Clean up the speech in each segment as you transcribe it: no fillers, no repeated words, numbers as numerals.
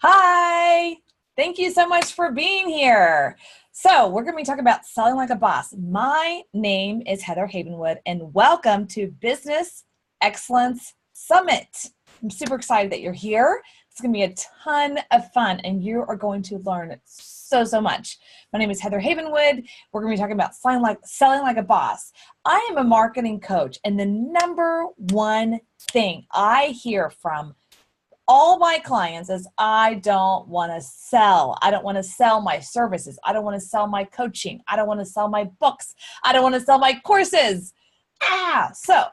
Hi, thank you so much for being here. So we're going to be talking about selling like a boss. My name is Heather Havenwood, and welcome to Business Excellence Summit. I'm super excited that you're here. It's going to be a ton of fun, and you are going to learn so much. My name is Heather Havenwood. We're going to be talking about selling like a boss. I am a marketing coach, and the number one thing I hear from all my clients is I don't want to sell. I don't want to sell my services. I don't want to sell my coaching. I don't want to sell my books. I don't want to sell my courses. So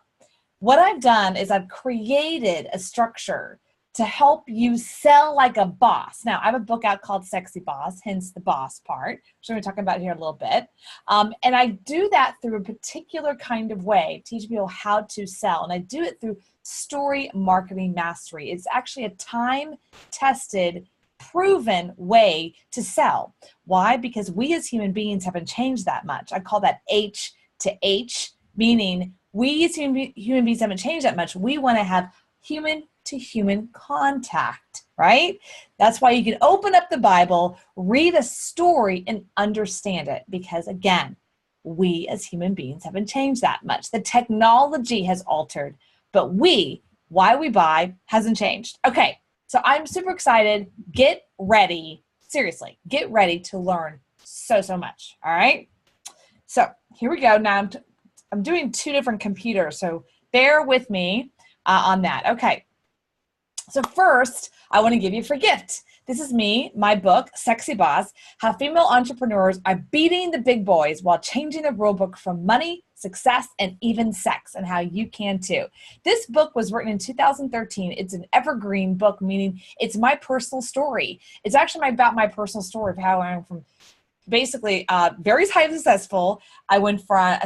what I've done is I've created a structure to help you sell like a boss. Now, I have a book out called Sexy Boss, hence the boss part, which I'm going to talk about here a little bit. And I do that through a particular kind of way, teach people how to sell. And I do it through story marketing mastery. It's actually a time-tested, proven way to sell. Why? Because we as human beings haven't changed that much. I call that H to H, meaning we as human beings haven't changed that much. We want to have human to human contact, right? That's why you can open up the Bible, read a story, and understand it. Because again, we as human beings haven't changed that much. The technology has altered, but why we buy hasn't changed. Okay, so I'm super excited. Get ready. Seriously, get ready to learn so much. All right. So here we go. Now I'm doing two different computers, so bear with me on that. Okay. So first, I want to give you a free gift. This is me, my book, Sexy Boss, How Female Entrepreneurs Are Beating the Big Boys While Changing the Rule Book from Money, Success, and even Sex, and how you can too. This book was written in 2013. It's an evergreen book, meaning it's my personal story. It's actually about my personal story of how I'm from basically very highly successful. I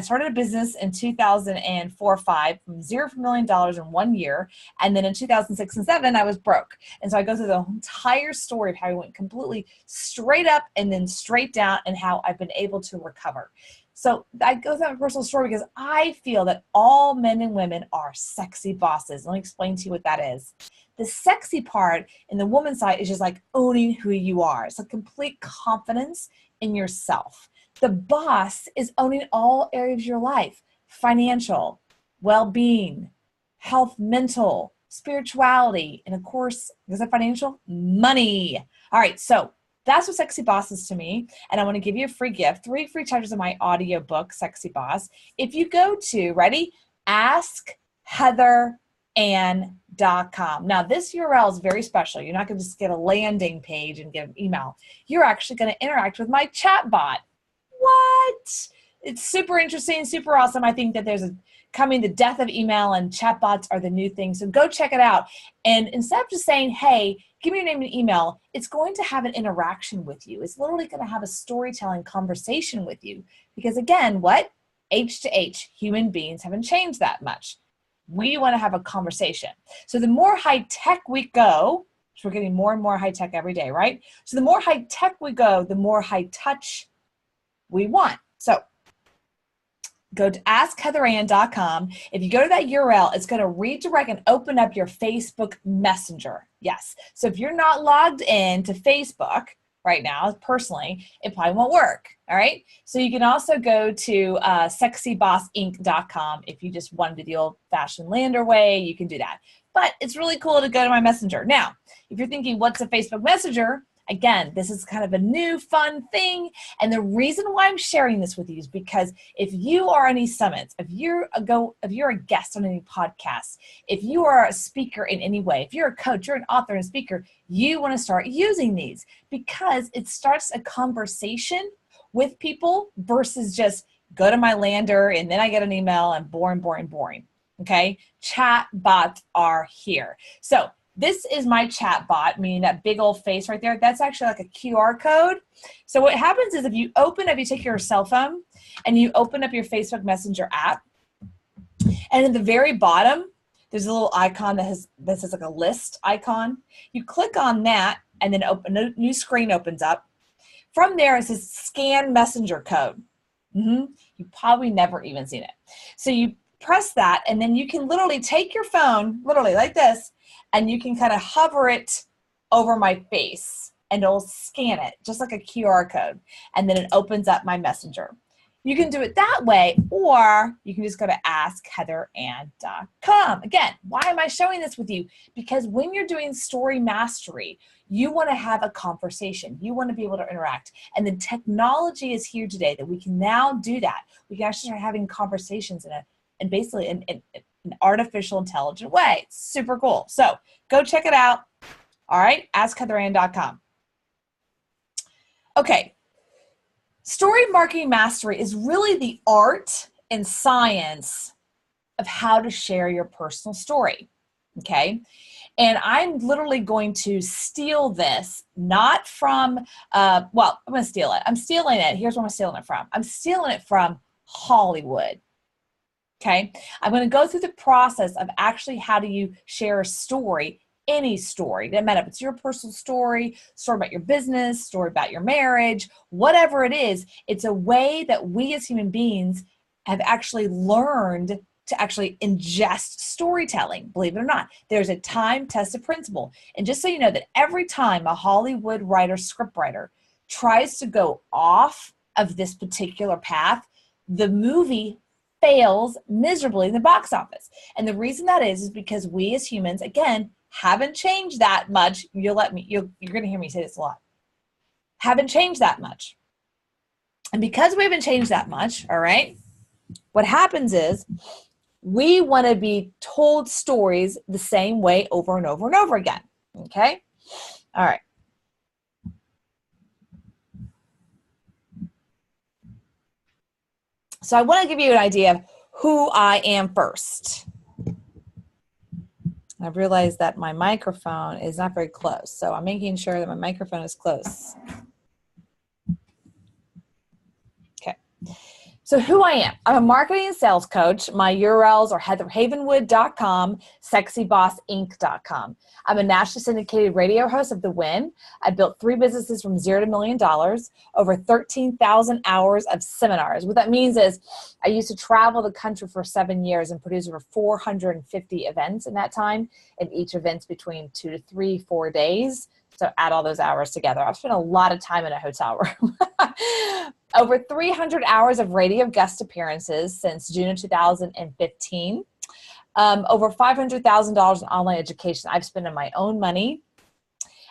started a business in 2004-5 from $0 million in 1 year. And then in 2006 and 2007, I was broke. And so I go through the entire story of how I went completely straight up and then straight down and how I've been able to recover. So I go through my personal story because I feel that all men and women are sexy bosses. Let me explain to you what that is. The sexy part in the woman's side is just like owning who you are. It's a complete confidence in yourself. The boss is owning all areas of your life: financial, well-being, health, mental, spirituality, and of course, because of financial, money. All right, so that's what Sexy Boss is to me. And I want to give you a free gift, 3 free chapters of my audio book, Sexy Boss. If you go to, ready? AskHeatherAnn.com. Now, this URL is very special. You're not going to just get a landing page and get an email. You're actually going to interact with my chat bot. What? It's super interesting, super awesome. I think that there's the death of email, and chat bots are the new thing. So go check it out. And instead of just saying, hey, give me your name and email, it's going to have an interaction with you. It's literally going to have a storytelling conversation with you. Because again, what? H to H, human beings haven't changed that much. We want to have a conversation. So the more high tech we go, so we're getting more and more high tech every day, right? So the more high tech we go, the more high touch we want. So go to AskHeatherAnn.com. If you go to that URL, it's going to redirect and open up your Facebook Messenger. Yes. So if you're not logged in to Facebook right now, personally, it probably won't work. All right. So you can also go to sexybossinc.com. If you just want to do the old-fashioned lander way, you can do that. But it's really cool to go to my messenger. Now, if you're thinking, what's a Facebook Messenger? Again, this is kind of a new fun thing. And the reason why I'm sharing this with you is because if you are on any summits, if you're a guest on any podcast, if you are a speaker in any way, if you're a coach, you're an author and speaker, you want to start using these because it starts a conversation with people versus just go to my lander and then I get an email and boring. Okay. Chat bots are here. So this is my chat bot, meaning that big old face right there. That's actually like a QR code. So what happens is if you take your cell phone and you open up your Facebook Messenger app, and at the very bottom, there's a little icon that says like a list icon. You click on that and then a new screen opens up. From there, it says scan messenger code. You've probably never even seen it. So you press that and then you can literally take your phone, literally like this, and you can kind of hover it over my face and it'll scan it just like a QR code. And then it opens up my messenger. You can do it that way, or you can just go to askheatherann.com. Again, why am I showing this with you? Because when you're doing story mastery, you want to have a conversation. You want to be able to interact. And the technology is here today that we can now do that. We can actually start having conversations in basically an artificial intelligent way. It's super cool. So go check it out. All right, askheatherann.com. Okay. Story marketing mastery is really the art and science of how to share your personal story, okay? And I'm literally going to steal this, not from, well, I'm going to steal it. I'm stealing it. Here's where I'm stealing it from. I'm stealing it from Hollywood, okay? I'm going to go through the process of actually how do you share a story, any story. Doesn't matter if it's your personal story about your business, story about your marriage, whatever it is, it's a way that we as human beings have actually learned to actually ingest storytelling. Believe it or not, there's a time-tested principle. And just so you know that every time a Hollywood writer, scriptwriter tries to go off of this particular path, the movie fails miserably in the box office. And the reason that is because we as humans, again, haven't changed that much. You're going to hear me say this a lot. Haven't changed that much. And because we haven't changed that much, all right, what happens is we want to be told stories the same way over and over and over again. Okay? All right. So I want to give you an idea of who I am first. I've realized that my microphone is not very close, so I'm making sure that my microphone is close. Okay. So who I am. I'm a marketing and sales coach. My URLs are havenwood.com, sexybossinc.com. I'm a nationally syndicated radio host of The Win. I built 3 businesses from $0 to $1 million, over 13,000 hours of seminars. What that means is I used to travel the country for 7 years and produce over 450 events in that time, and each event's between 2 to 3, 4 days. So add all those hours together. I've spent a lot of time in a hotel room. Over 300 hours of radio guest appearances since June of 2015. Over $500,000 in online education I've spent on my own money.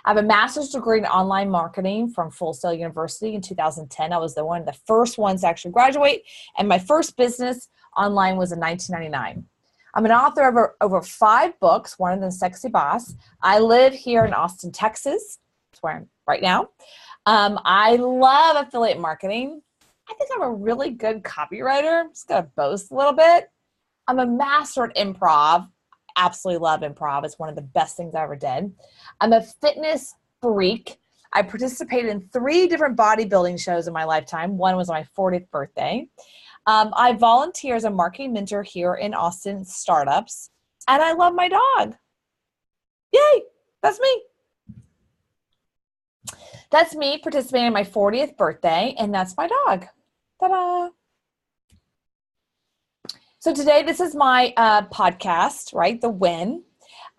I have a master's degree in online marketing from Full Sail University in 2010. I was one of the first ones to actually graduate, and my first business online was in 1999. I'm an author of over 5 books, one of them Sexy Boss. I live here in Austin, Texas. That's where I'm right now. I love affiliate marketing. I think I'm a really good copywriter. I'm just going to boast a little bit. I'm a master at improv. Absolutely love improv. It's one of the best things I ever did. I'm a fitness freak. I participated in 3 different bodybuilding shows in my lifetime. One was on my 40th birthday. I volunteer as a marketing mentor here in Austin startups, and I love my dog. Yay, that's me. That's me participating in my 40th birthday, and that's my dog. Ta-da! So today, this is my podcast, right? The Win.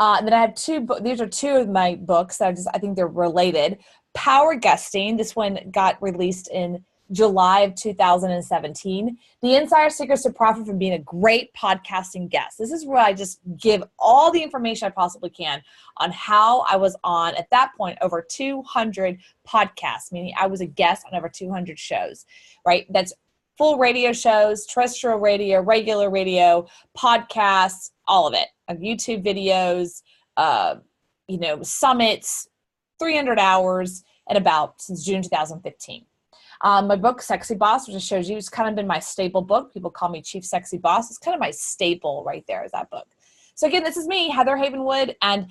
And then I have 2 books. These are 2 of my books that I think they're related. Power Guesting. This one got released in July of 2017. The Insider Secrets to Profit from Being a Great Podcasting Guest. This is where I just give all the information I possibly can on how I was on, at that point, over 200 podcasts, meaning I was a guest on over 200 shows, right? That's full radio shows, terrestrial radio, regular radio, podcasts, all of it. YouTube videos, summits, 300 hours, and about since June 2015. My book, Sexy Boss, which just shows you, it's kind of been my staple book. People call me Chief Sexy Boss. It's kind of my staple right there is that book. So again, this is me, Heather Havenwood, and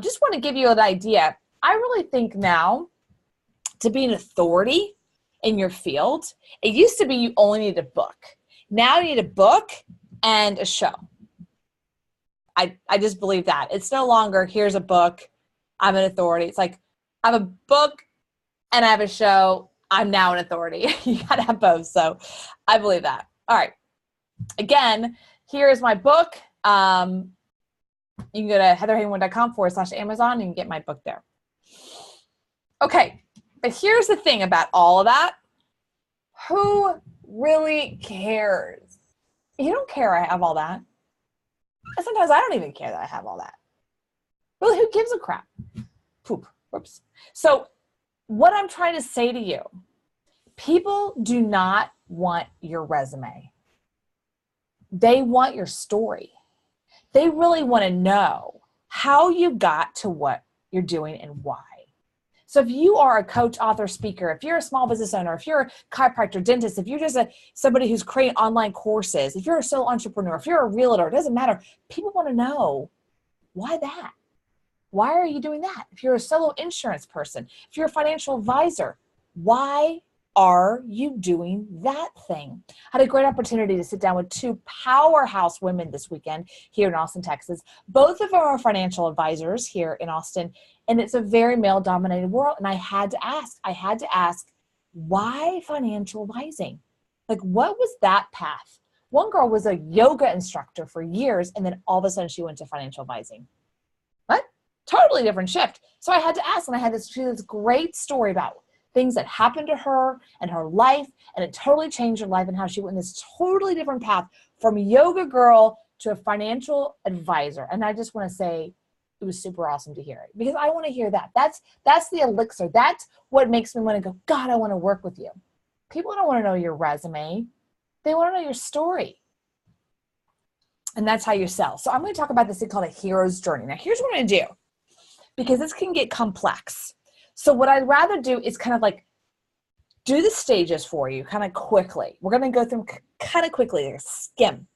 just want to give you an idea. I really think now to be an authority in your field, it used to be you only need a book. Now you need a book and a show. I just believe that. It's no longer, here's a book, I'm an authority. It's like, I have a book and I have a show, I'm now an authority. You got to have both. So I believe that. All right. Again, here is my book. You can go to heatherhavenwood.com/Amazon and you can get my book there. Okay, but here's the thing about all of that. Who really cares? You don't care I have all that. And sometimes I don't even care that I have all that. Really, who gives a crap? Poop. Whoops. So what I'm trying to say to you, people do not want your resume. They want your story. They really want to know how you got to what you're doing and why. So if you are a coach, author, speaker, if you're a small business owner, if you're a chiropractor, dentist, if you're just somebody who's creating online courses, if you're a solo entrepreneur, if you're a realtor, it doesn't matter. People want to know, why that? Why are you doing that? If you're a solo insurance person, if you're a financial advisor, why are you doing that thing? I had a great opportunity to sit down with two powerhouse women this weekend here in Austin, Texas. Both of them are financial advisors here in Austin, and it's a very male-dominated world. And I had to ask, why financial advising? Like, what was that path? One girl was a yoga instructor for years, and then all of a sudden she went to financial advising. What? Totally different shift. So I had to ask, and I had this great story about things that happened to her and her life, and it totally changed her life and how she went this totally different path from a yoga girl to a financial advisor. And I just want to say it was super awesome to hear it, because I want to hear that. That's the elixir. That's what makes me want to go, God, I want to work with you. People don't want to know your resume. They want to know your story. And that's how you sell. So I'm going to talk about this thing called a hero's journey. Now, here's what I'm going to do, because this can get complex. So what I'd rather do is kind of like do the stages for you kind of quickly. We're going to go through kind of quickly, skim.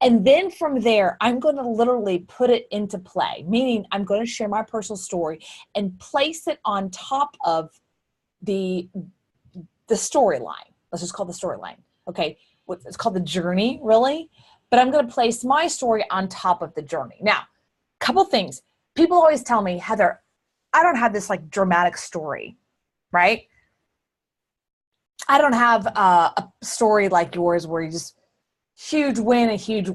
And then from there, I'm going to literally put it into play, meaning I'm going to share my personal story and place it on top of the storyline. Let's just call it the storyline. Okay. It's called the journey, really. But I'm going to place my story on top of the journey. Now, a couple things. People always tell me, Heather, I don't have this like dramatic story, right? I don't have a story like yours where you just huge win, a huge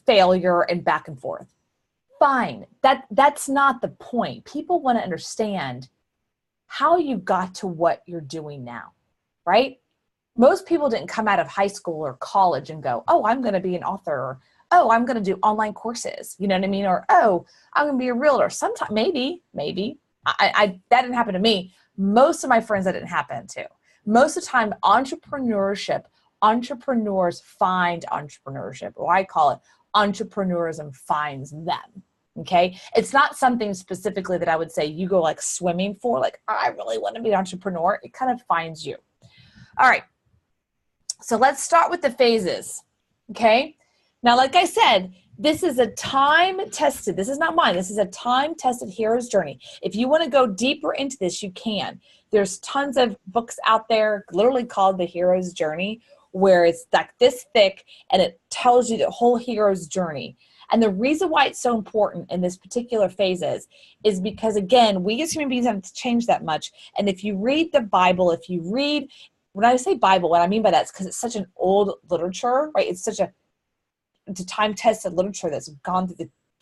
failure, and back and forth. Fine. That's not the point. People want to understand how you got to what you're doing now, right? Most people didn't come out of high school or college and go, oh, I'm going to be an author, or, oh, I'm going to do online courses. You know what I mean? Or, oh, I'm going to be a realtor. Sometimes, maybe. That didn't happen to me. Most of my friends, that didn't happen to. Most of the time, entrepreneurs find entrepreneurship, or I call it entrepreneurism finds them. Okay. It's not something specifically that I would say you go like swimming for, like, I really want to be an entrepreneur. It kind of finds you. All right. So let's start with the phases. Okay. Now, like I said, this is a time-tested, this is not mine, this is a time-tested hero's journey. If you want to go deeper into this, you can. There's tons of books out there literally called The Hero's Journey, where it's like this thick and it tells you the whole hero's journey. And the reason why it's so important in this particular phases is because, again, we as human beings haven't changed that much. And if you read the Bible, when I say Bible, what I mean by that is because it's such an old literature, right? It's a time-tested literature that's gone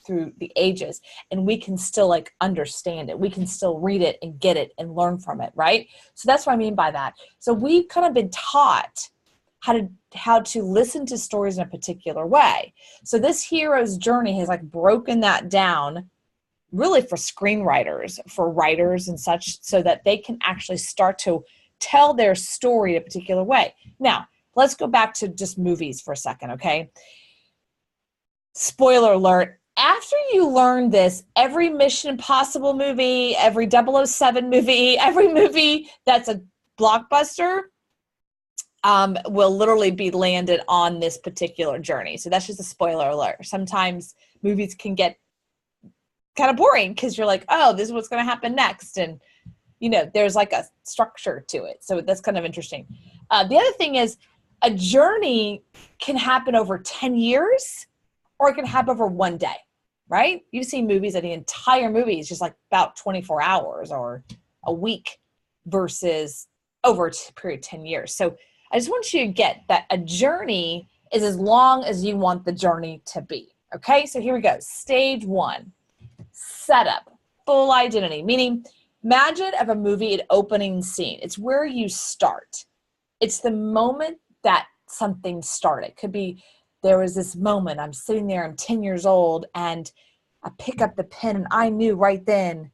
through the ages, and we can still like understand it. We can still read it and get it and learn from it, right? So that's what I mean by that. So we've kind of been taught how to listen to stories in a particular way. So this hero's journey has like broken that down really for screenwriters, for writers and such, so that they can actually start to tell their story in a particular way. Now, let's go back to just movies for a second, okay? Spoiler alert, after you learn this, every Mission Impossible movie, every 007 movie, every movie that's a blockbuster will literally be landed on this particular journey. So that's just a spoiler alert. Sometimes movies can get kind of boring because you're like, oh, this is what's going to happen next. And, you know, there's like a structure to it. So that's kind of interesting. The other thing is a journey can happen over 10 years or it can happen over one day, right? You've seen movies that the entire movie is just like about 24 hours or a week versus over a period of 10 years. So I just want you to get that a journey is as long as you want the journey to be. Okay, so here we go. Stage one, setup, full identity, meaning Imagine of a movie, an opening scene. It's where you start. It's the moment that something started. It could be, there was this moment, I'm sitting there, I'm 10 years old, and I pick up the pen and I knew right then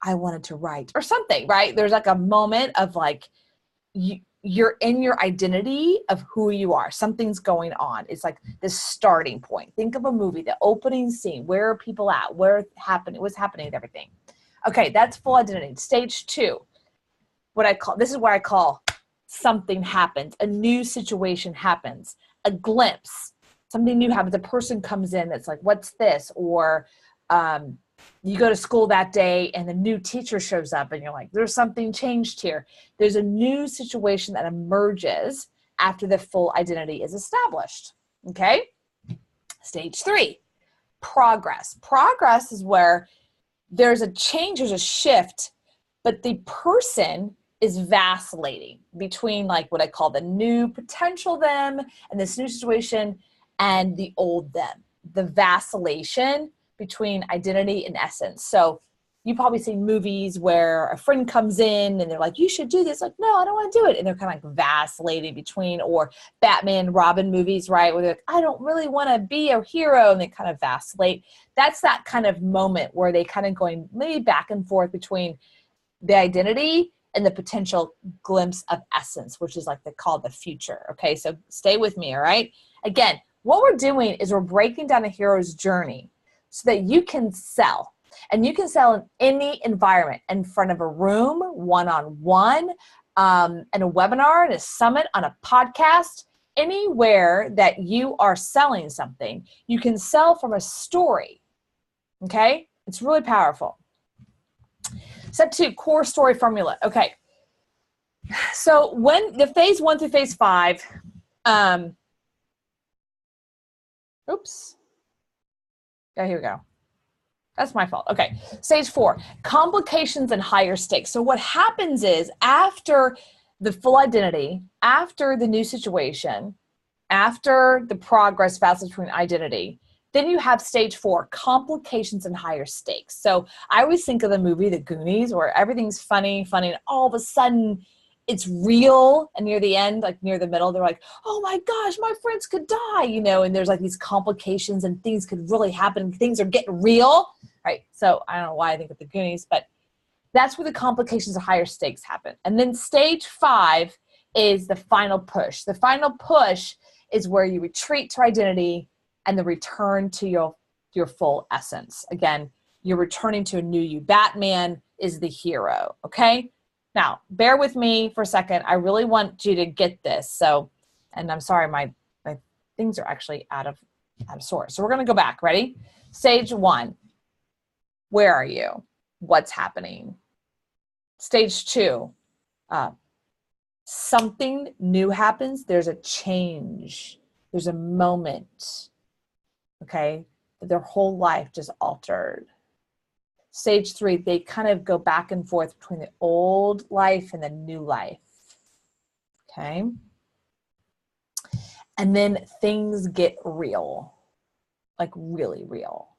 I wanted to write or something, right? There's like a moment of like, you're in your identity of who you are. Something's going on. It's like this starting point. Think of a movie, the opening scene. Where are people at? What's happening with everything? Okay, that's full identity. Stage 2, this is where I call something happens. A new situation happens. A glimpse. Something new happens. A person comes in that's like, what's this? Or you go to school that day and a new teacher shows up and you're like, there's something changed here. There's a new situation that emerges after the full identity is established. Okay? Stage 3, progress. Progress is where there's a change, there's a shift, but the person is vacillating between like what I call the new potential them and this new situation and the old them. The vacillation between identity and essence. So you probably seen movies where a friend comes in and they're like, you should do this. Like, no, I don't want to do it. And they're kind of like vacillating between, or Batman, Robin movies, right? Where they're like, I don't really want to be a hero. And they kind of vacillate. That's that kind of moment where they kind of going maybe back and forth between the identity and the potential glimpse of essence, which is like called the future. Okay. So stay with me. All right. Again, what we're doing is we're breaking down a hero's journey so that you can sell. And you can sell in any environment, in front of a room, one-on-one, in a webinar, in a summit, on a podcast, anywhere that you are selling something. You can sell from a story, okay? It's really powerful. Step 2, core story formula. Okay, so when the phase 1 through phase 5, oops. Yeah, here we go. That's my fault. Okay. Stage 4, complications and higher stakes. So what happens is after the full identity, after the new situation, after the progress passes between identity, then you have stage 4, complications and higher stakes. So I always think of the movie The Goonies, where everything's funny, and all of a sudden it's real, and near the end, like near the middle, they're like, oh my gosh, my friends could die, you know, and there's like these complications and things could really happen. Things are getting real, right? So I don't know why I think of the Goonies, but that's where the complications of higher stakes happen. And then stage 5 is the final push. The final push is where you retreat to identity and the return to your full essence. Again, you're returning to a new you. Batman is the hero, okay? Now, bear with me for a second. I really want you to get this. So, and I'm sorry, my things are actually out of source. So we're going to go back. Ready? Stage 1. Where are you? What's happening? Stage 2. Something new happens. There's a change. There's a moment. Okay? Their whole life just altered. Stage 3, they kind of go back and forth between the old life and the new life. Okay? And then things get real, like really real,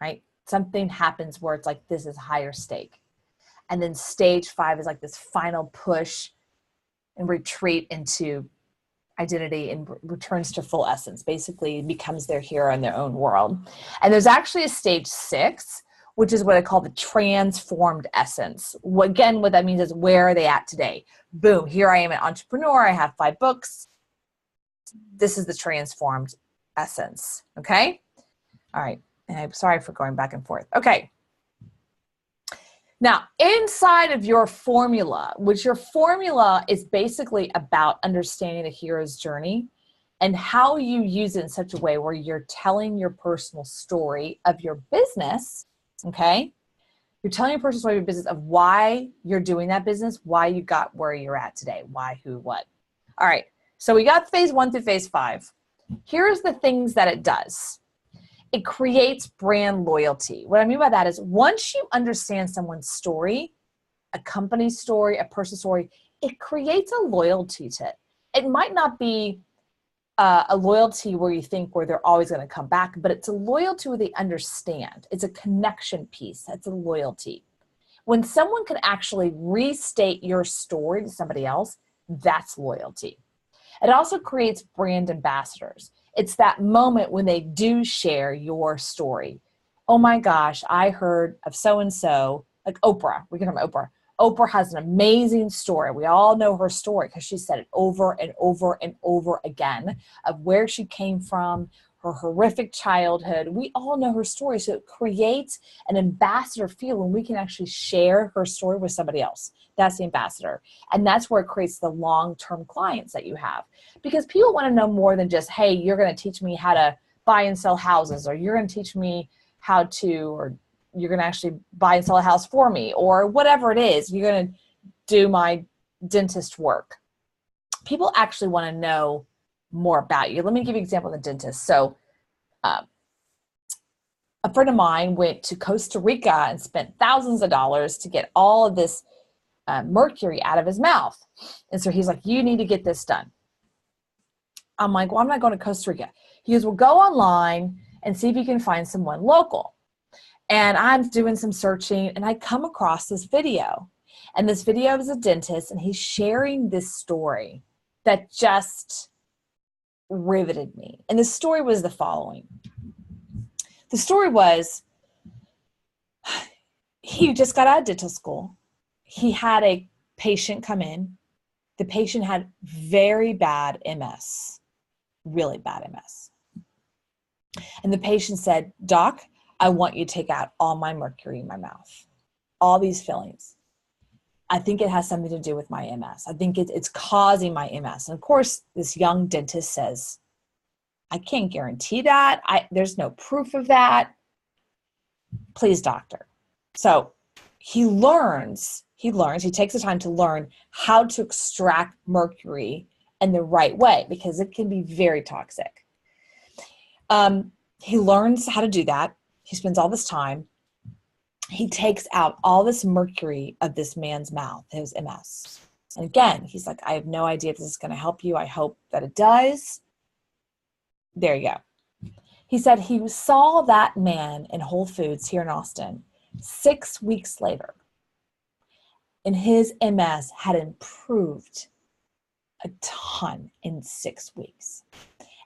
right? Something happens where it's like, this is higher stake. And then stage 5 is like this final push and retreat into identity and returns to full essence, basically becomes their hero in their own world. And there's actually a stage 6, which is what I call the transformed essence. Again, what that means is, where are they at today? Boom, here I am, an entrepreneur. I have 5 books. This is the transformed essence, okay? All right, and I'm sorry for going back and forth. Okay. Now, inside of your formula, which your formula is basically about understanding the hero's journey and how you use it in such a way where you're telling your personal story of your business. Okay, you're telling your personal story of your business, of why you're doing that business, why you got where you're at today, why, who, what. All right, so we got phase 1 through phase 5. Here's the things that it does. It creates brand loyalty. What I mean by that is, once you understand someone's story, a company's story, a person's story, it creates a loyalty to it. It might not be a loyalty where you think where they're always going to come back, but it's a loyalty where they understand. It's a connection piece. That's a loyalty. When someone can actually restate your story to somebody else, that's loyalty. It also creates brand ambassadors. It's that moment when they do share your story. Oh my gosh, I heard of so-and-so, like Oprah. We can talk about Oprah. Oprah has an amazing story. We all know her story because she said it over and over and over again of where she came from, her horrific childhood. We all know her story. So it creates an ambassador feel when we can actually share her story with somebody else. That's the ambassador. And that's where it creates the long-term clients that you have. Because people want to know more than just, hey, you're going to teach me how to buy and sell houses, or you're going to teach me how to, or you're going to actually buy and sell a house for me, or whatever it is, you're going to do my dentist work. People actually want to know more about you. Let me give you an example of the dentist. So a friend of mine went to Costa Rica and spent thousands of dollars to get all of this mercury out of his mouth. And so he's like, you need to get this done. I'm like, well, I'm not going to Costa Rica. He goes, well, go online and see if you can find someone local. And I'm doing some searching and I come across this video. And this video is a dentist and he's sharing this story that just riveted me. And the story was the following. The story was he just got out of dental school. He had a patient come in. The patient had very bad MS, really bad MS. And the patient said, Doc, I want you to take out all my mercury in my mouth, all these fillings. I think it has something to do with my MS. I think it's causing my MS. And of course, this young dentist says, I can't guarantee that. There's no proof of that. Please, doctor. So he takes the time to learn how to extract mercury in the right way because it can be very toxic. He learns how to do that. He spends all this time. He takes out all this mercury of this man's mouth, his MS. And again, he's like, I have no idea if this is going to help you. I hope that it does. There you go. He said he saw that man in Whole Foods here in Austin 6 weeks later. And his MS had improved a ton in 6 weeks.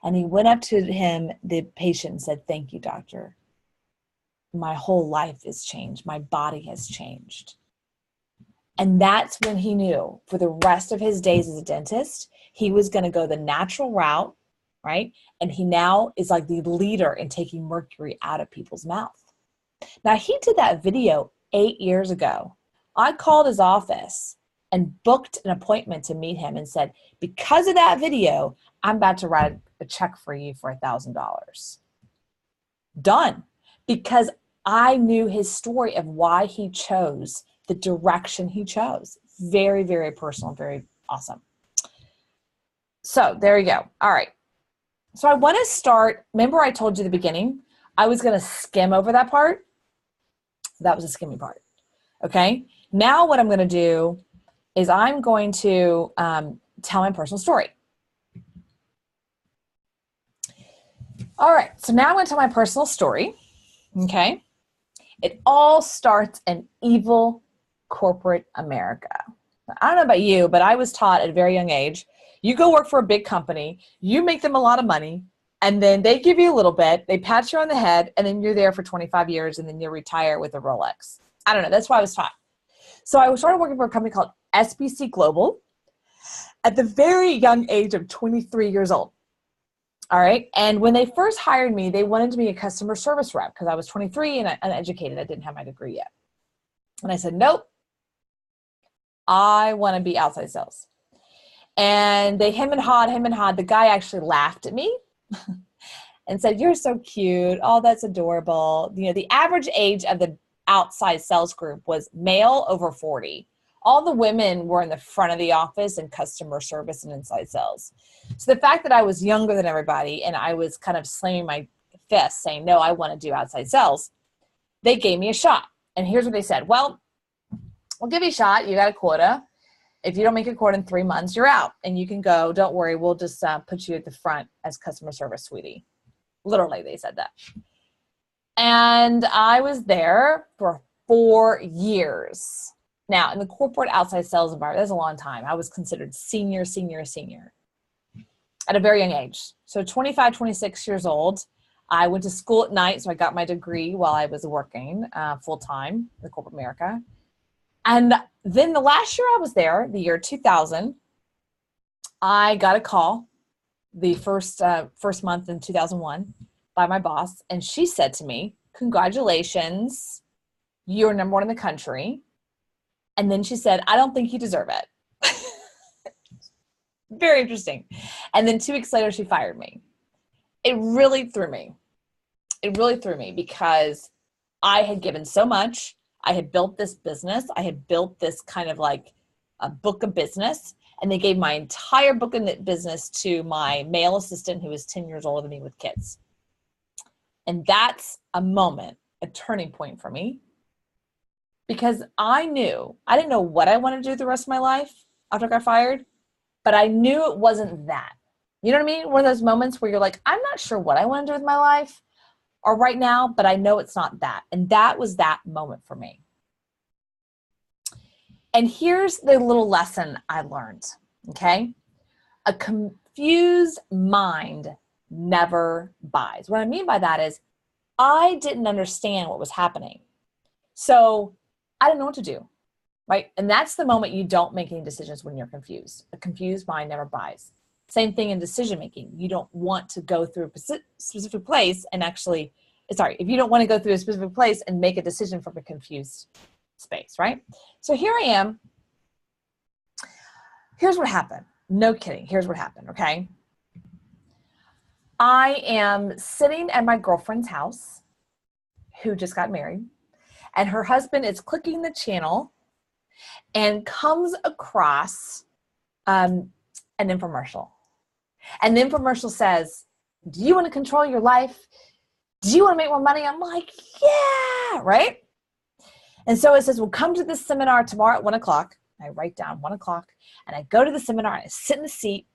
And he went up to him, the patient, and said, thank you, doctor. My whole life has changed. My body has changed. And that's when he knew for the rest of his days as a dentist, he was going to go the natural route, right? And he now is like the leader in taking mercury out of people's mouth. Now, he did that video 8 years ago. I called his office and booked an appointment to meet him and said, because of that video, I'm about to write a check for you for $1,000. Done. Because I knew his story of why he chose the direction he chose. Very, very personal, very awesome. So there you go. All right. So I want to start, remember I told you at the beginning, I was going to skim over that part. That was a skimming part. Okay. Now what I'm going to do is I'm going to tell my personal story. All right. So now I'm going to tell my personal story. Okay. It all starts in evil corporate America. I don't know about you, but I was taught at a very young age, you go work for a big company, you make them a lot of money, and then they give you a little bit, they pat you on the head, and then you're there for 25 years, and then you retire with a Rolex. I don't know. That's what I was taught. So I started working for a company called SBC Global at the very young age of 23 years old. All right. And when they first hired me, they wanted to be a customer service rep because I was 23 and uneducated. I didn't have my degree yet. And I said, nope, I want to be outside sales. And they hem and hawed. The guy actually laughed at me and said, you're so cute. Oh, that's adorable. You know, the average age of the outside sales group was male over 40. All the women were in the front of the office in customer service and inside sales. So the fact that I was younger than everybody and I was kind of slamming my fist saying, no, I want to do outside sales, they gave me a shot. And here's what they said. Well, we'll give you a shot. You got a quota. If you don't make a quota in 3 months, you're out. And you can go. Don't worry. We'll just put you at the front as customer service, sweetie. Literally, they said that. And I was there for 4 years. Now, in the corporate outside sales environment, that's a long time. I was considered senior at a very young age. So 25, 26 years old. I went to school at night, so I got my degree while I was working full-time in corporate America. And then the last year I was there, the year 2000, I got a call the first month in 2001 by my boss, and she said to me, "Congratulations, you're number one in the country." And then she said, "I don't think you deserve it." Very interesting. And then 2 weeks later, she fired me. It really threw me. It really threw me because I had given so much. I had built this business. I had built this kind of like a book of business. And they gave my entire book of business to my male assistant who was 10 years older than me with kids. And that's a moment, a turning point for me. Because I didn't know what I wanted to do the rest of my life after I got fired, but I knew it wasn't that. You know what I mean? One of those moments where you're like, I'm not sure what I want to do with my life or right now, but I know it's not that. And that was that moment for me. And here's the little lesson I learned, okay? A confused mind never buys. What I mean by that is I didn't understand what was happening. So I didn't know what to do, right? And that's the moment you don't make any decisions when you're confused. A confused mind never buys. Same thing in decision making. You don't want to go through a specific place and if you don't want to go through a specific place and make a decision from a confused space, right? So here I am. Here's what happened. No kidding. Here's what happened, okay? I am sitting at my girlfriend's house who just got married, and her husband is clicking the channel and comes across an infomercial. And the infomercial says, "Do you want to control your life? Do you want to make more money?" I'm like, yeah, right? And so it says, "We'll come to this seminar tomorrow at 1 o'clock. I write down 1 o'clock, and I go to the seminar, and I sit in the seat,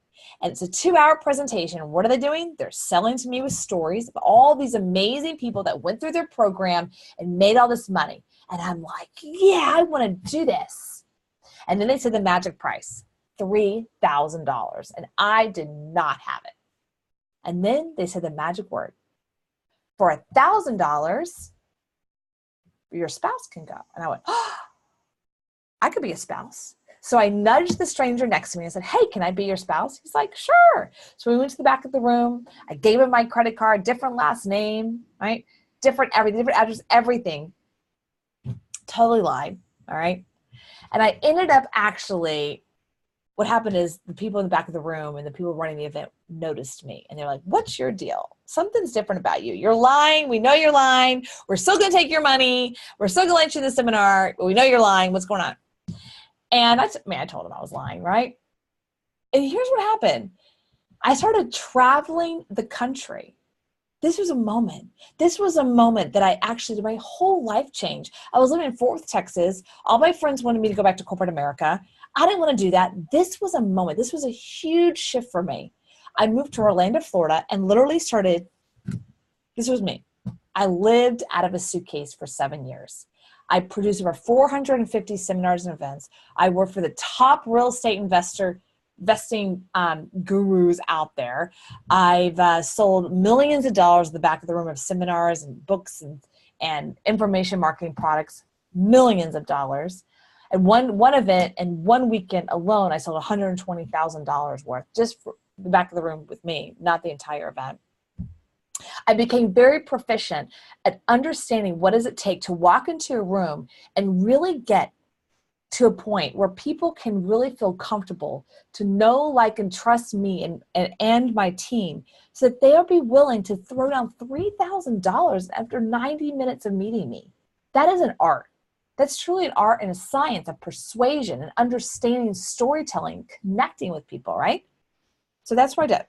and it's a 2-hour presentation. What are they doing? They're selling to me with stories of all these amazing people that went through their program and made all this money. And I'm like, yeah, I want to do this. And then they said the magic price, $3,000. And I did not have it. And then they said the magic word, for $1,000, your spouse can go. And I went, oh, I could be a spouse. So I nudged the stranger next to me and said, "Hey, can I be your spouse?" He's like, "Sure." So we went to the back of the room. I gave him my credit card, different last name, right? Different everything, different address, everything. Totally lied, all right? And I ended up what happened is the people in the back of the room and the people running the event noticed me. And they're like, "What's your deal? Something's different about you. You're lying. We know you're lying. We're still going to take your money. We're still going to let you in the seminar, but we know you're lying. What's going on?" And I told him I was lying, right? And here's what happened. I started traveling the country. This was a moment. This was a moment that my whole life changed. I was living in Fort Worth, Texas. All my friends wanted me to go back to corporate America. I didn't want to do that. This was a moment. This was a huge shift for me. I moved to Orlando, Florida, and literally this was me. I lived out of a suitcase for 7 years. I produced over 450 seminars and events. I worked for the top real estate investing gurus out there. I've sold millions of dollars in the back of the room of seminars and books and information marketing products, millions of dollars. And one event and one weekend alone, I sold $120,000 worth just for the back of the room with me, not the entire event. I became very proficient at understanding what does it take to walk into a room and really get to a point where people can really feel comfortable to know, like, and trust me and my team so that they'll be willing to throw down $3,000 after 90 minutes of meeting me. That is an art. That's truly an art and a science of persuasion and understanding storytelling, connecting with people, right? So that's what I did.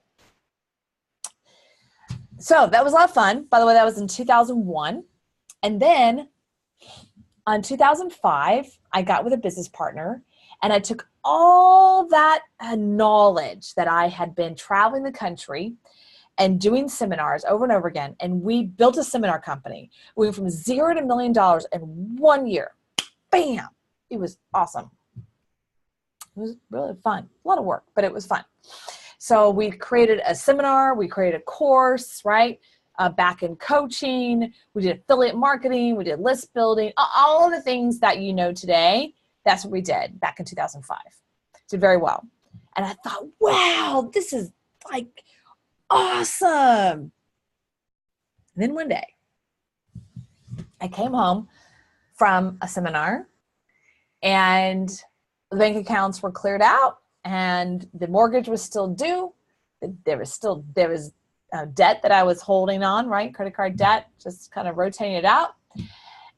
So that was a lot of fun. By the way, that was in 2001. And then in 2005, I got with a business partner, and I took all that knowledge that I had been traveling the country and doing seminars over and over again. And we built a seminar company. We went from $0 to $1 million in 1 year. Bam! It was awesome. It was really fun. A lot of work, but it was fun. So we created a seminar. We created a course, right? Back in coaching. We did affiliate marketing. We did list building. All of the things that you know today, that's what we did back in 2005. Did very well. And I thought, wow, this is like awesome. And then one day, I came home from a seminar and the bank accounts were cleared out and the mortgage was still due. There was debt that I was holding on, right? Credit card debt, just kind of rotating it out.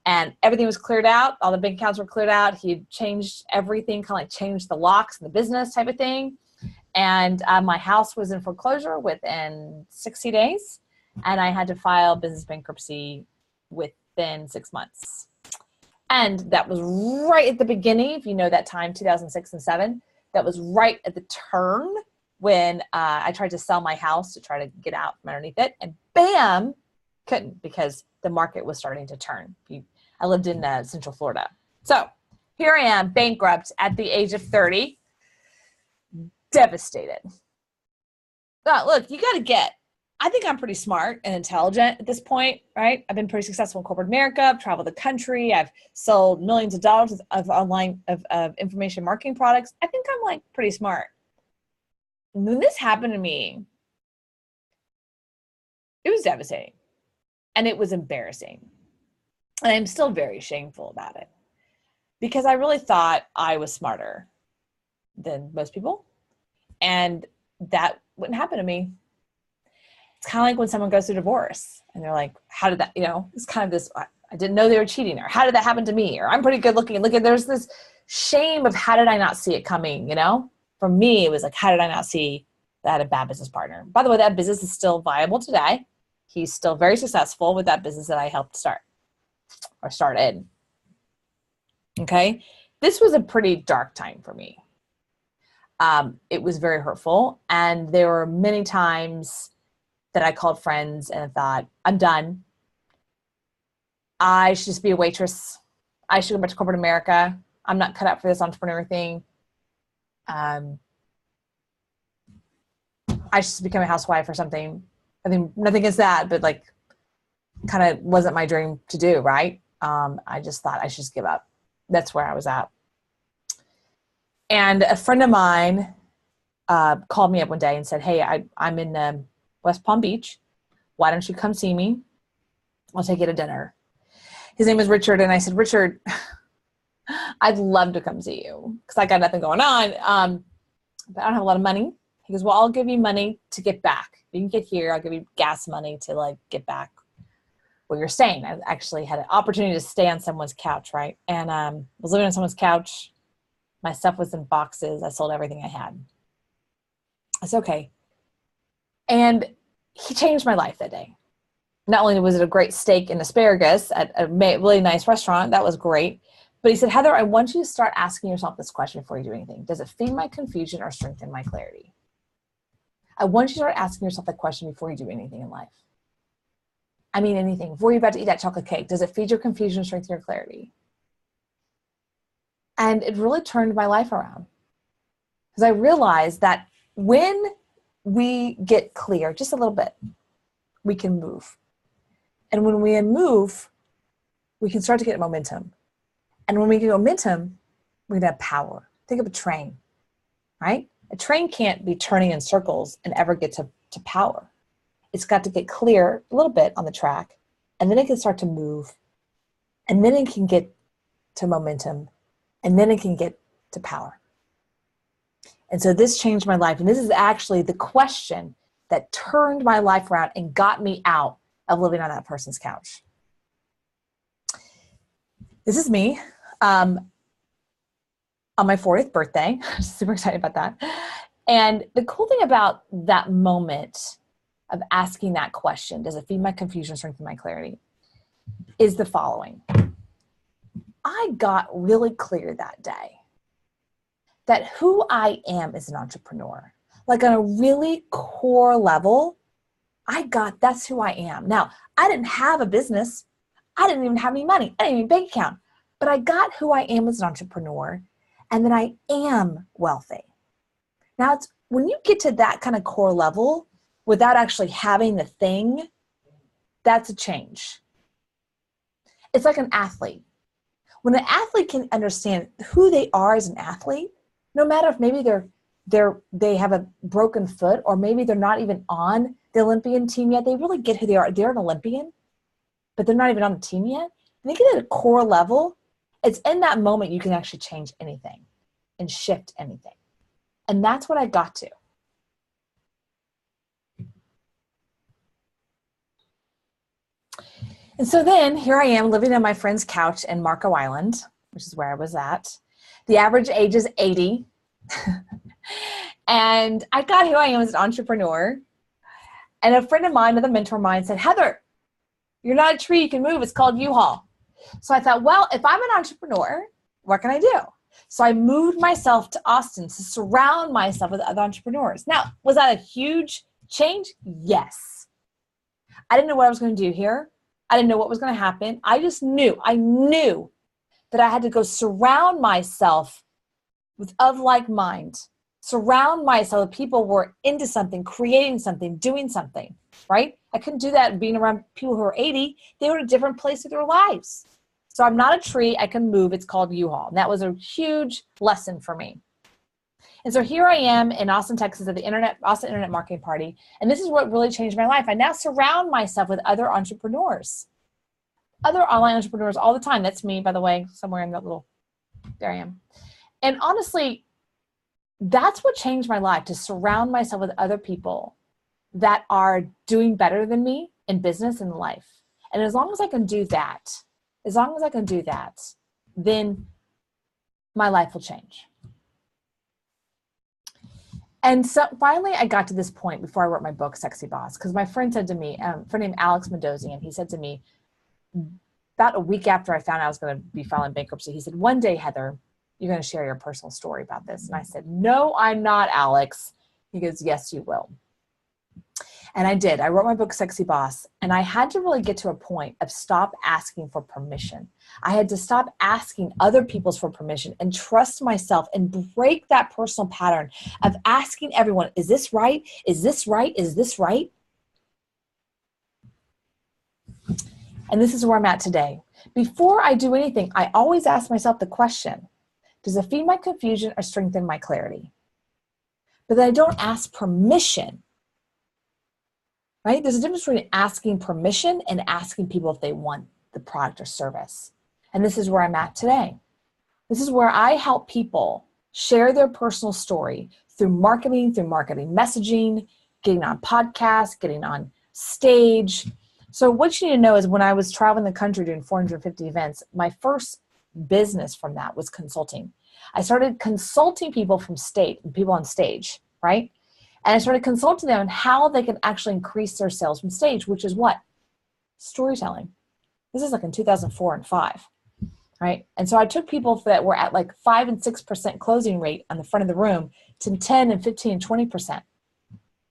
And everything was cleared out. All the bank accounts were cleared out. He had changed everything, kind of like changed the locks in the business type of thing. And my house was in foreclosure within 60 days. And I had to file business bankruptcy within 6 months. And that was right at the beginning, if you know that time, 2006 and 2007. That was right at the turn when I tried to sell my house to try to get out from underneath it. And bam, couldn't, because the market was starting to turn. I lived in Central Florida. So here I am, bankrupt at the age of 30, devastated. But look, you got to I think I'm pretty smart and intelligent at this point, right? I've been pretty successful in corporate America. I've traveled the country. I've sold millions of dollars of online of information marketing products. I think I'm like pretty smart. And when this happened to me, it was devastating and it was embarrassing. And I'm still very shameful about it because I really thought I was smarter than most people. And that wouldn't happen to me. It's kind of like when someone goes through divorce and they're like, how did that, it's kind of this, I didn't know they were cheating, or how did that happen to me? Or I'm pretty good looking. There's this shame of how did I not see it coming? For me, it was like, how did I not see that I had a bad business partner? By the way, that business is still viable today. He's still very successful with that business that I helped start or started. Okay. This was a pretty dark time for me. It was very hurtful. And there were many times that I called friends and thought, I'm done. I should just be a waitress. I should go back to corporate America. I'm not cut out for this entrepreneur thing. I should just become a housewife or something. I think nothing against that, but like kind of wasn't my dream to do, right? I just thought I should just give up. That's where I was at. And a friend of mine called me up one day and said, hey, I'm in West Palm Beach. Why don't you come see me? I'll take you to dinner. His name was Richard. And I said, Richard, I'd love to come see you because I got nothing going on. But I don't have a lot of money. He goes, well, I'll give you money to get back. You can get here. I'll give you gas money to like get back where you're staying. I actually had an opportunity to stay on someone's couch, right? And was living on someone's couch. My stuff was in boxes. I sold everything I had. I said, okay. And he changed my life that day. Not only was it a great steak and asparagus at a really nice restaurant, that was great. But he said, Heather, I want you to start asking yourself this question before you do anything. Does it feed my confusion or strengthen my clarity? I want you to start asking yourself that question before you do anything in life. I mean, anything. Before you're about to eat that chocolate cake, does it feed your confusion or strengthen your clarity? And it really turned my life around. Because I realized that when we get clear just a little bit, we can move. And when we move, we can start to get momentum. And when we get momentum, we're gonna have power. Think of a train, right? A train can't be turning in circles and ever get to power. It's got to get clear a little bit on the track, and then it can start to move, and then it can get to momentum, and then it can get to power. And so this changed my life. And this is actually the question that turned my life around and got me out of living on that person's couch. This is me on my 40th birthday. I'm super excited about that. And the cool thing about that moment of asking that question, does it feed my confusion, strengthen my clarity, is the following. I got really clear that day that who I am as an entrepreneur, like on a really core level, that's who I am. Now, I didn't have a business. I didn't even have any money. I didn't even have a bank account. But I got who I am as an entrepreneur, and then I am wealthy. Now, it's when you get to that kind of core level without actually having the thing, that's a change. It's like an athlete. When an athlete can understand who they are as an athlete, no matter if maybe they have a broken foot, or maybe they're not even on the Olympian team yet, they really get who they are. They're an Olympian, but they're not even on the team yet. And they get at a core level. It's in that moment you can actually change anything and shift anything. And that's what I got to. And so then here I am living on my friend's couch in Marco Island, which is where I was at. The average age is 80. And I got who I am as an entrepreneur. And a friend of mine, another mentor of mine, said, Heather, you're not a tree you can move. It's called U-Haul. So I thought, well, if I'm an entrepreneur, what can I do? So I moved myself to Austin to surround myself with other entrepreneurs. Now, was that a huge change? Yes. I didn't know what I was going to do here. I didn't know what was going to happen. I knew that I had to go surround myself with of like mind. Surround myself with people who were into something, creating something, doing something, right? I couldn't do that being around people who are 80. They were in a different place of their lives. So I'm not a tree. I can move. It's called U-Haul. And that was a huge lesson for me. And so here I am in Austin, Texas at the Austin Internet Marketing Party. And this is what really changed my life. I now surround myself with other entrepreneurs, other online entrepreneurs all the time. That's me, by the way, somewhere in that there I am. And honestly, that's what changed my life, to surround myself with other people that are doing better than me in business and life. And as long as I can do that, then my life will change. And so finally I got to this point before I wrote my book, Sexy Boss, because my friend said to me, a friend named Alex Mendoza, and he said to me about a week after I found out I was going to be filing bankruptcy, he said, one day, Heather, you're going to share your personal story about this. And I said, no, I'm not, Alex. He goes, yes, you will. And I did. I wrote my book, Sexy Boss, and I had to really get to a point of stop asking for permission. I had to stop asking other people for permission and trust myself and break that personal pattern of asking everyone, is this right? Is this right? Is this right? And this is where I'm at today. Before I do anything, I always ask myself the question, does it feed my confusion or strengthen my clarity? But then I don't ask permission. Right? There's a difference between asking permission and asking people if they want the product or service. And this is where I'm at today. This is where I help people share their personal story through marketing messaging, getting on podcasts, getting on stage. So what you need to know is when I was traveling the country doing 450 events, my first business from that was consulting. I started consulting people people on stage, right? And I started consulting them on how they can actually increase their sales from stage, which is what? Storytelling. This is like in 2004 and 5, right? And so I took people that were at like 5 and 6% closing rate on the front of the room to 10 and 15 and 20%,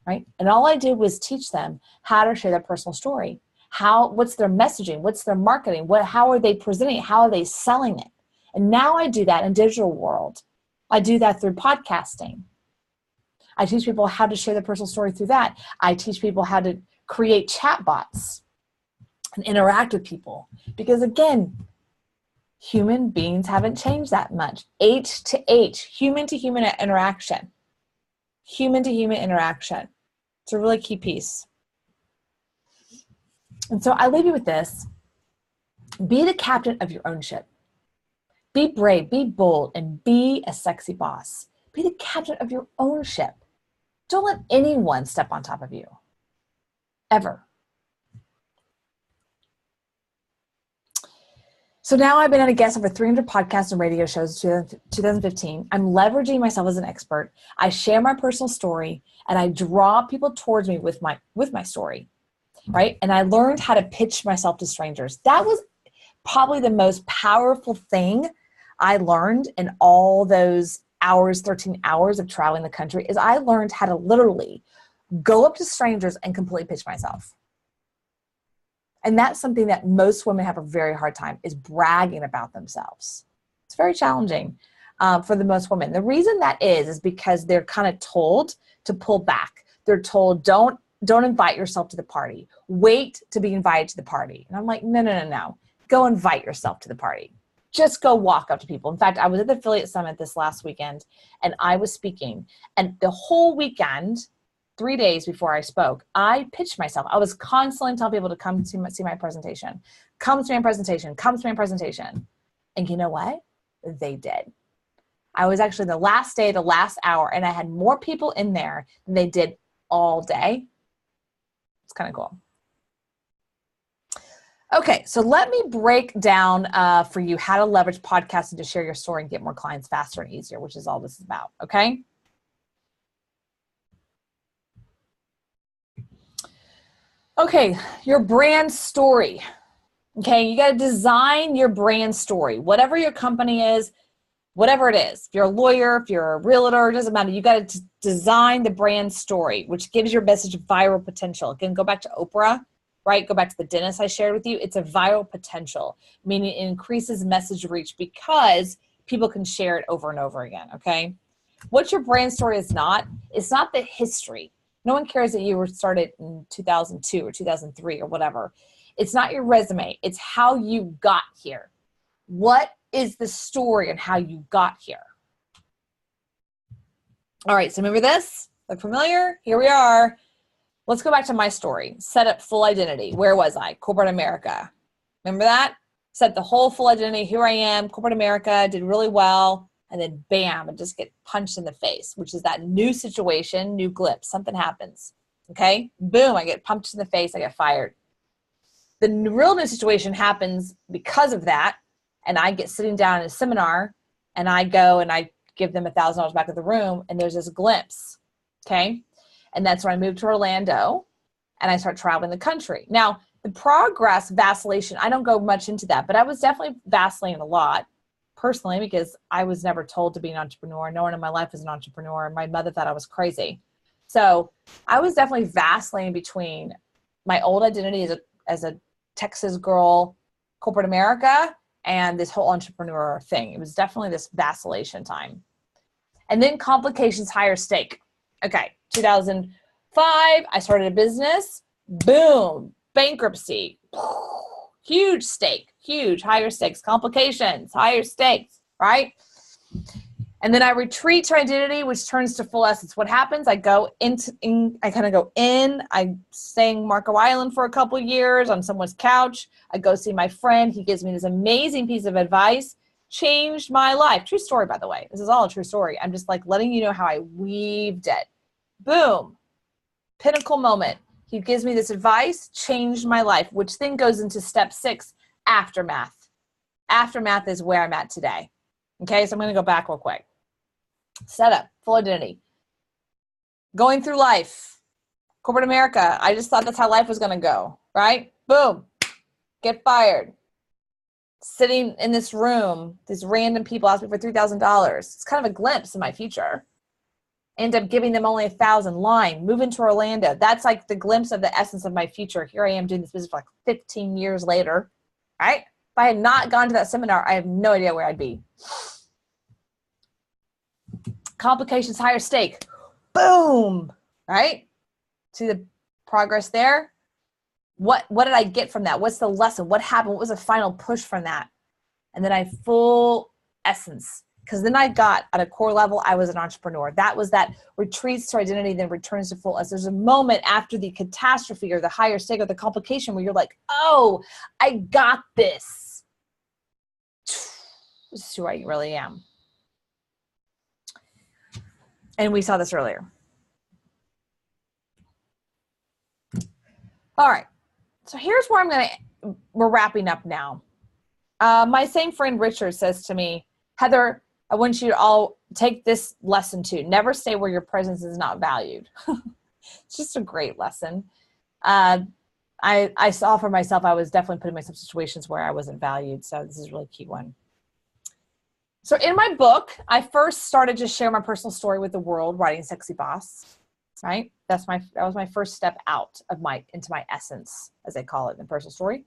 right? And all I did was teach them how to share their personal story. What's their messaging? What's their marketing? How are they presenting it? How are they selling it? And now I do that in digital world. I do that through podcasting. I teach people how to share their personal story through that. I teach people how to create chatbots and interact with people. Because again, human beings haven't changed that much. H to H, human to human interaction. Human to human interaction. It's a really key piece. And so I leave you with this. Be the captain of your own ship. Be brave, be bold, and be a sexy boss. Be the captain of your own ship. Don't let anyone step on top of you, ever. So now I've been on a guest over 300 podcasts and radio shows since 2015. I'm leveraging myself as an expert. I share my personal story, and I draw people towards me with my story, right? And I learned how to pitch myself to strangers. That was probably the most powerful thing I learned in all those 13 hours of traveling the country, is I learned how to literally go up to strangers and completely pitch myself. And that's something that most women have a very hard time, is bragging about themselves. It's very challenging for the most women. The reason that is because they're kind of told to pull back. They're told, don't invite yourself to the party. Wait to be invited to the party. And I'm like, no. Go invite yourself to the party. Just go walk up to people. In fact, I was at the Affiliate Summit this last weekend, and I was speaking. And the whole weekend, 3 days before I spoke, I pitched myself. I was constantly telling people to come see my presentation. Come to my presentation. Come to my presentation. And you know what? They did. I was actually the last day, the last hour, and I had more people in there than they did all day. It's kind of cool. Okay, so let me break down for you how to leverage podcasting to share your story and get more clients faster and easier, which is all this is about, okay? Okay, your brand story. Okay, you got to design your brand story. Whatever your company is, whatever it is. If you're a lawyer, if you're a realtor, it doesn't matter. You got to design the brand story, which gives your message viral potential. Again, go back to Oprah, right? Go back to the dentist I shared with you. It's a viral potential, meaning it increases message reach because people can share it over and over again, okay? What your brand story is not, it's not the history. No one cares that you were started in 2002 or 2003 or whatever. It's not your resume. It's how you got here. What is the story and how you got here? All right, so remember this? Look familiar? Here we are. Let's go back to my story. Set up full identity. Where was I? Corporate America. Remember that? Set the whole full identity. Here I am, corporate America, did really well. And then bam, and just get punched in the face, which is that new situation, new glimpse. Something happens. Okay? Boom, I get punched in the face. I get fired. The real new situation happens because of that. And I get sitting down in a seminar, and I go and I give them $1,000 back of the room, and there's this glimpse, okay? And that's when I moved to Orlando, and I start traveling the country. Now, the progress, vacillation, I don't go much into that, but I was definitely vacillating a lot, personally, because I was never told to be an entrepreneur. No one in my life was an entrepreneur. My mother thought I was crazy. So I was definitely vacillating between my old identity as a Texas girl, corporate America, and this whole entrepreneur thing. It was definitely this vacillation time. And then complications, higher stake. Okay, 2005, I started a business. Boom, bankruptcy. Huge stake, huge, higher stakes, complications, higher stakes, right? And then I retreat to identity, which turns to full essence. What happens? I go I kind of go in. I stay in Marco Island for a couple of years on someone's couch. I go see my friend. He gives me this amazing piece of advice. Changed my life. True story, by the way. This is all a true story. I'm just like letting you know how I weaved it. Boom. Pinnacle moment. He gives me this advice, changed my life, which then goes into step 6, aftermath. Aftermath is where I'm at today. Okay, so I'm going to go back real quick. Setup, full identity. Going through life. Corporate America. I just thought that's how life was going to go, right? Boom. Get fired. Sitting in this room, these random people ask me for $3,000. It's kind of a glimpse of my future. End up giving them only $1,000. Line. Move into Orlando. That's like the glimpse of the essence of my future. Here I am doing this business for like 15 years later, right? If I had not gone to that seminar, I have no idea where I'd be. Complications, higher stake. Boom, right? See the progress there? What did I get from that? What's the lesson? What happened? What was the final push from that? And then I full essence. Because then I got at a core level, I was an entrepreneur. That was that retreats to identity, then returns to full essence. There's a moment after the catastrophe or the higher stake or the complication where you're like, oh, I got this. This is who I really am. And we saw this earlier. All right. So here's where we're wrapping up now. My same friend Richard says to me, Heather, I want you to all take this lesson too. Never stay where your presence is not valued. It's just a great lesson. I saw for myself, I was definitely putting myself in situations where I wasn't valued. So this is a really key one. So in my book, I first started to share my personal story with the world, writing Sexy Boss. right? That was my first step out of into my essence, as they call it in personal story.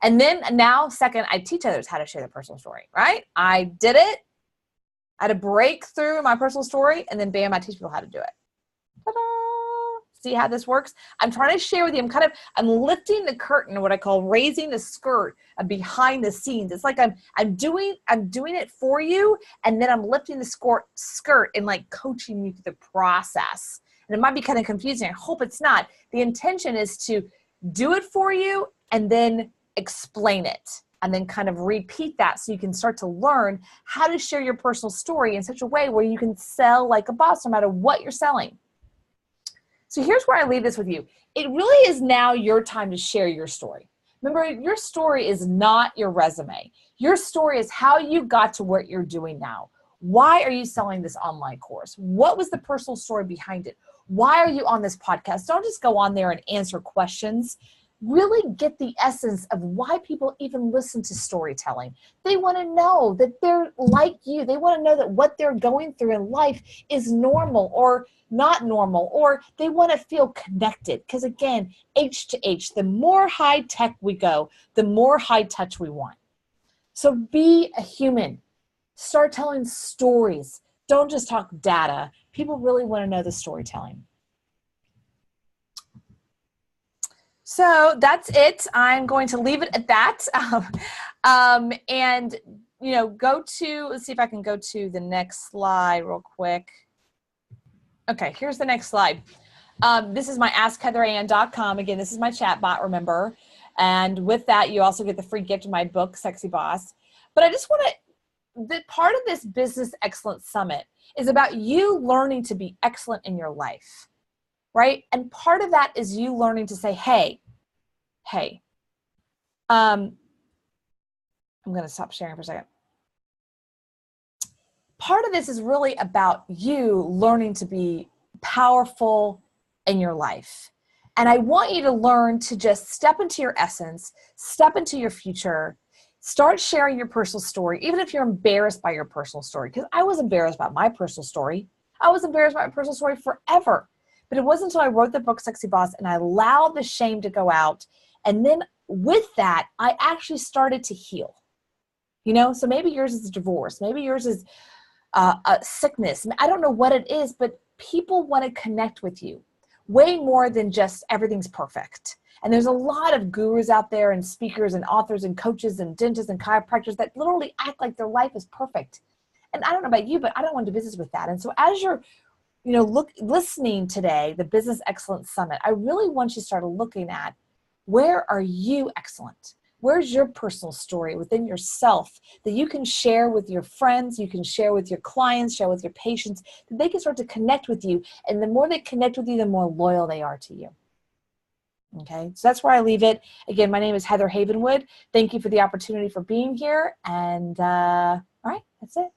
And then now, second, I teach others how to share their personal story, right? I did it. I had a breakthrough in my personal story, and then bam, I teach people how to do it. Ta-da! See how this works? I'm trying to share with you. I'm lifting the curtain, what I call raising the skirt behind the scenes. It's like I'm doing it for you, and then I'm lifting the skirt and like coaching you through the process. And it might be kind of confusing. I hope it's not. The intention is to do it for you and then explain it, and then kind of repeat that so you can start to learn how to share your personal story in such a way where you can sell like a boss no matter what you're selling. So here's where I leave this with you. It really is now your time to share your story. Remember, your story is not your resume. Your story is how you got to what you're doing now. Why are you selling this online course? What was the personal story behind it? Why are you on this podcast? Don't just go on there and answer questions. Really get the essence of why people even listen to storytelling. They want to know that they're like you. They want to know that what they're going through in life is normal or not normal, or they want to feel connected. Because again, H to H, the more high tech we go, the more high touch we want. So be a human. Start telling stories. Don't just talk data. People really want to know the storytelling. So that's it. I'm going to leave it at that. And, let's see if I can go to the next slide real quick. Okay, here's the next slide. This is my AskHeatherAnn.com. Again, this is my chat bot, remember. And with that, you also get the free gift of my book, Sexy Boss. But I just want to, part of this Business Excellence Summit is about you learning to be excellent in your life, right? And part of that is you learning to say, hey, I'm going to stop sharing for a second. Part of this is really about you learning to be powerful in your life. And I want you to learn to just step into your essence, step into your future, start sharing your personal story, even if you're embarrassed by your personal story. Because I was embarrassed about my personal story. I was embarrassed by my personal story forever. But it wasn't until I wrote the book, Sexy Boss, and I allowed the shame to go out. And then with that, I actually started to heal. So maybe yours is a divorce. Maybe yours is a sickness. I don't know what it is, but people want to connect with you way more than just everything's perfect. And there's a lot of gurus out there and speakers and authors and coaches and dentists and chiropractors that literally act like their life is perfect. And I don't know about you, but I don't want to do business with that. And so as you're listening today, the Business Excellence Summit, I really want you to start looking at, where are you excellent? Where's your personal story within yourself that you can share with your friends, you can share with your clients, share with your patients, that they can start to connect with you. And the more they connect with you, the more loyal they are to you. Okay, so that's where I leave it. Again, my name is Heather Havenwood. Thank you for the opportunity for being here. And all right, that's it.